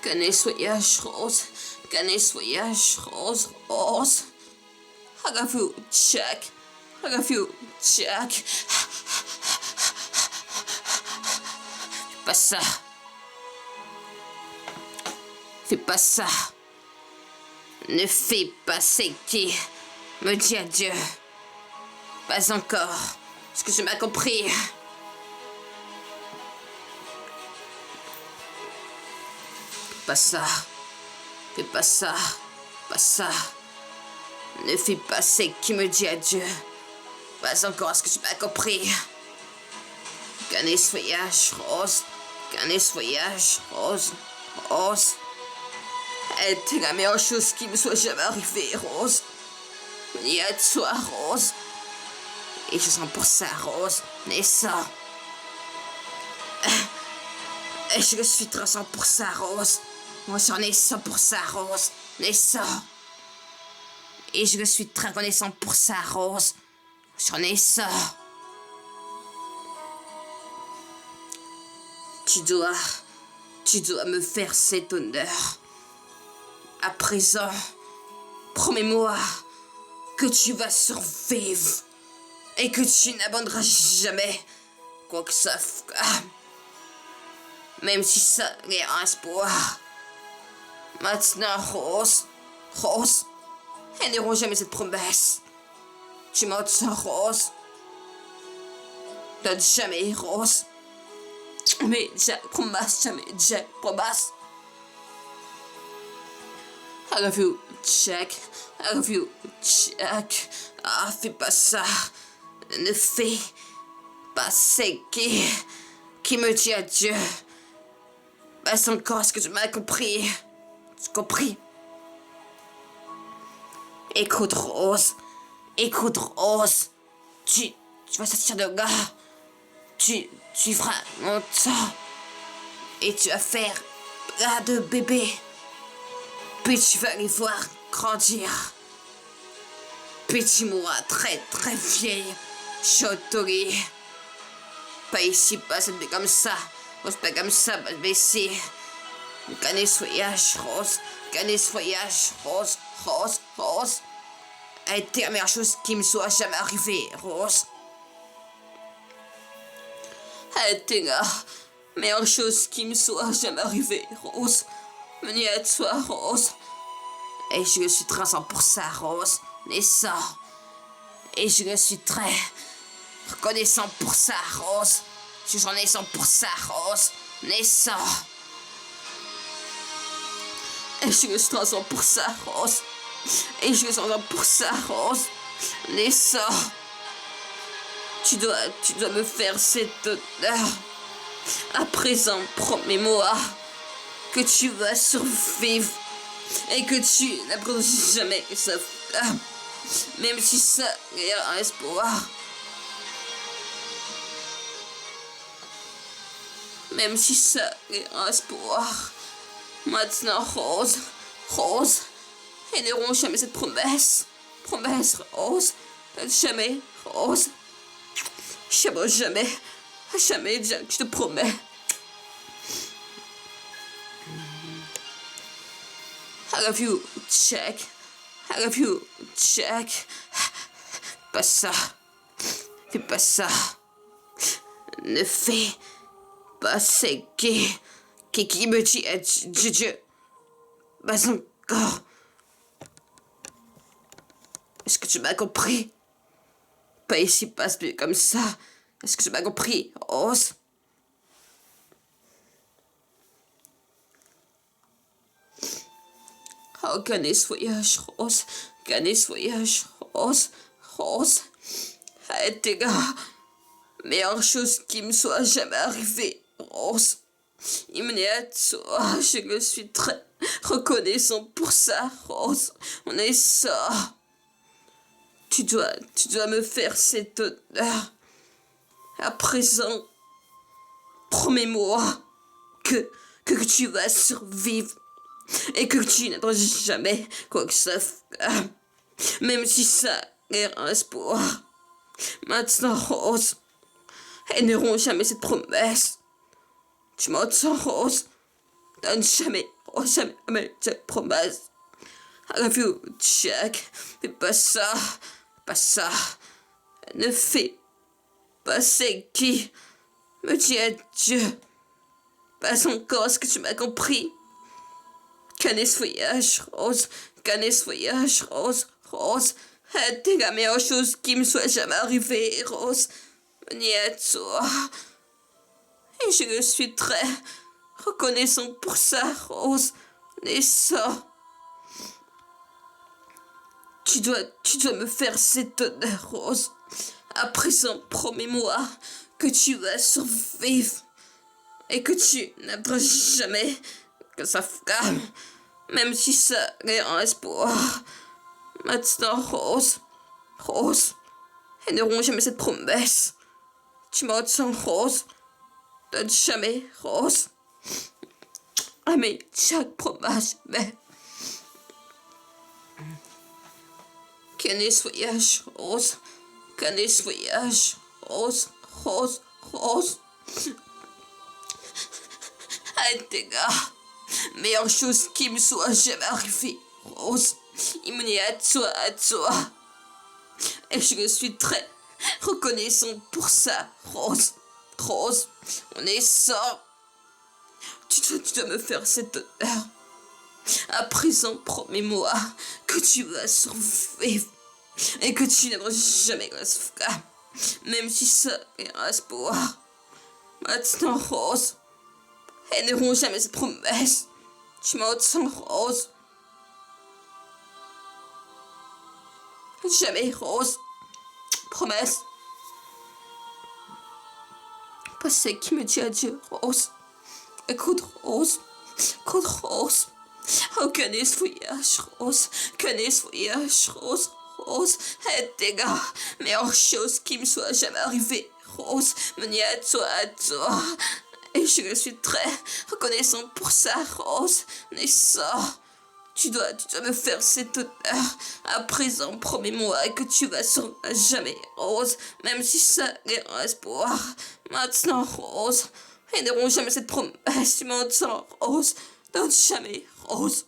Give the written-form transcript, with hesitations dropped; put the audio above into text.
Qu'un nettoyage rose, qu'un nettoyage rose, rose. I love you, Jack. I love you, Jack. Fais pas ça. Fais pas ça. Ne fais pas ce qui me dit adieu. Pas encore. Est-ce que tu m'as compris? Pas ça. Fais pas ça. Pas ça. Ne fais pas ce qui me dit adieu. Pas encore. Est-ce que tu m'as compris? Qu'un nettoyage rose. Qu'un nettoyage rose. Rose. Elle était la meilleure chose qui me soit jamais arrivée, Rose. Il y a de toi, Rose. Et je sens pour ça, Rose. Mais ça. Et je suis très sans pour ça, Rose. Moi, j'en ai ça pour ça, Rose. Mais ça. Et je suis très reconnaissant pour ça, Rose. J'en ai ça. Tu dois me faire cet honneur. À présent, promets-moi que tu vas survivre et que tu n'abandonneras jamais quoi que ça fasse. Même si ça est un espoir. Maintenant, Rose, elles n'auront jamais cette promesse. Tu m'entends, Rose? Donne jamais, Rose. Mais Jack, promesse jamais, Jack, promesse. I love you, Jack. I love you, Jack. Ah, fais pas ça. Ne fais pas ce qui me dit adieu. Pas encore, est-ce que tu m'as compris? Tu as compris? Écoute, Rose. Écoute, Rose. Tu vas sortir de là. Tu feras longtemps. Et tu vas faire plein de bébés. Puis tu vas les voir grandir. Puis tu mourras très très vieille. Chautorie. Pas ici, pas comme ça. Pas comme ça, pas ici. Qu'un nettoyage rose. Qu'un nettoyage rose. Rose, Rose. A été la meilleure chose qui me soit jamais arrivée, Rose. A été la meilleure chose qui me soit jamais arrivée, Rose. Venez à toi, Rose. Et je suis très sans pour ça, Rose. Mais ça. Et je suis très reconnaissant pour ça, Rose. J'en ai 100 pour ça, Rose. Mais ça. Et je suis très sans pour ça, Rose. Et je suis sans pour ça, Rose. Mais ça. Tu dois me faire cet honneur. À présent, promets-moi que tu vas survivre et que tu n'abandonnes jamais ça. Même si ça est un espoir. Même si ça est un espoir. Maintenant, Rose, elles n'auront jamais cette promesse. Promesse, Rose. Jamais, Rose. Jamais, Jack, je te promets. I love you, Jack. I love you, Jack. Pas ça. Fais pas ça. Ne fais pas ce qui me dit adieu. Pas encore. Est-ce que tu m'as compris? Pas ici, passe plus comme ça. Est-ce que tu m'as compris, Rose? Oh, qu'un nettoyage rose, qu'un nettoyage rose, Rose. A été la meilleure chose qui me soit jamais arrivée, Rose. Il menait à toi, je suis très reconnaissant pour ça, Rose. On est ça. Tu dois me faire cet honneur. À présent, promets-moi que tu vas survivre. Et que tu n'attends jamais quoi que ça fasse. Même si ça est un espoir. Maintenant, Rose, elles n'auront jamais cette promesse. Tu m'entends, Rose? Donne jamais, Oh, jamais, jamais, cette promesse. I love you, Jack. Mais pas ça. Pas ça. Ne fais pas c'est qui me dit adieu. Pas encore, est-ce que tu m'as compris? Canner ce voyage, Rose. Canner ce voyage, Rose. Rose. T'es la meilleure chose qui me soit jamais arrivée, Rose. Ni à toi. Et je le suis très reconnaissant pour ça, Rose. Et ça. Tu dois me faire cet honneur, Rose. À présent, promets-moi que tu vas survivre et que tu n'aimeras jamais que sa flamme, même si ça est un espoir. Maintenant, Rose, Rose, elles n'auront jamais cette promesse. Tu m'entends, Rose? Donne jamais, Rose. Ah mais chaque promesse, mais... Canner ce voyage, Rose. Canner ce voyage, Rose, Rose, Rose. Ah, tes gars, meilleure chose qui me soit jamais arrivée, Rose. Il me dit à toi. Et je le suis très reconnaissant pour ça, Rose. Rose, on est ça. Tu dois me faire cet honneur. À présent, promets-moi que tu vas survivre et que tu n'aimeras jamais la flamme, même si ça est un espoir. Maintenant, Rose, elles n'auront jamais cette promesse. Tu m'entends, Rose? Jamais, Rose. Promesse. Pas celle qui me dit adieu, Rose. Écoute, Rose. Écoute, Rose. Oh, connais ce voyage, Rose. Connais ce voyage, Rose. Rose. Et tes gars, meilleure chose qui me soit jamais arrivée, Rose. Me nie à toi. Et je suis très reconnaissant pour ça, Rose. Mais ça, tu dois me faire cet honneur. À présent, promets-moi que tu vas survivre à jamais, Rose. Même si ça est un espoir. Maintenant, Rose, elles n'auront jamais cette promesse. Tu m'entends, Rose? Non, jamais, Rose.